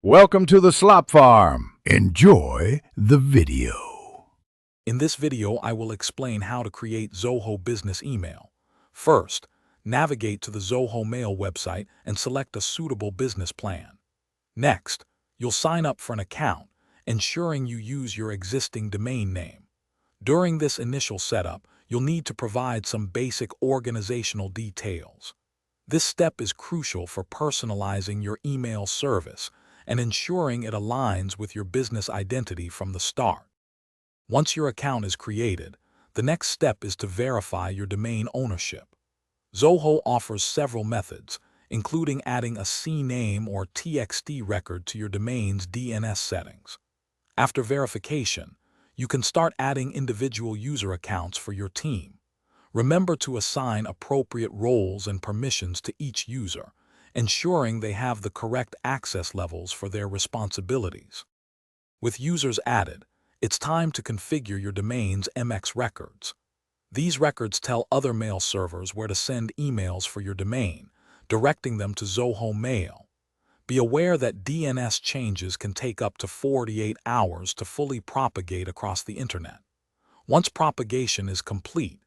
Welcome to the Slop Farm. Enjoy the video. In this video, I will explain how to create Zoho Business Email. First, navigate to the Zoho Mail website and select a suitable business plan. Next, you'll sign up for an account, ensuring you use your existing domain name. During this initial setup, you'll need to provide some basic organizational details. This step is crucial for personalizing your email service and ensuring it aligns with your business identity from the start. Once your account is created, the next step is to verify your domain ownership. Zoho offers several methods, including adding a CNAME or TXT record to your domain's DNS settings. After verification, you can start adding individual user accounts for your team. Remember to assign appropriate roles and permissions to each user, ensuring they have the correct access levels for their responsibilities. With users added, it's time to configure your domain's MX records. These records tell other mail servers where to send emails for your domain, directing them to Zoho Mail. Be aware that DNS changes can take up to 48 hours to fully propagate across the internet. Once propagation is complete,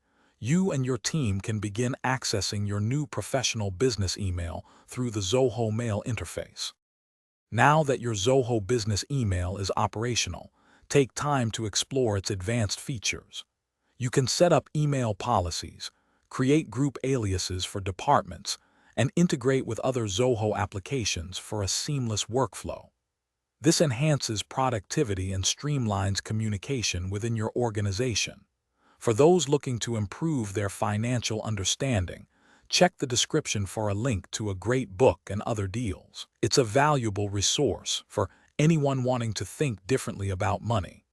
you and your team can begin accessing your new professional business email through the Zoho Mail interface. Now that your Zoho Business Email is operational, take time to explore its advanced features. You can set up email policies, create group aliases for departments, and integrate with other Zoho applications for a seamless workflow. This enhances productivity and streamlines communication within your organization. For those looking to improve their financial understanding, check the description for a link to a great book and other deals. It's a valuable resource for anyone wanting to think differently about money.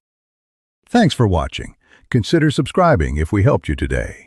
Thanks for watching. Consider subscribing if we helped you today.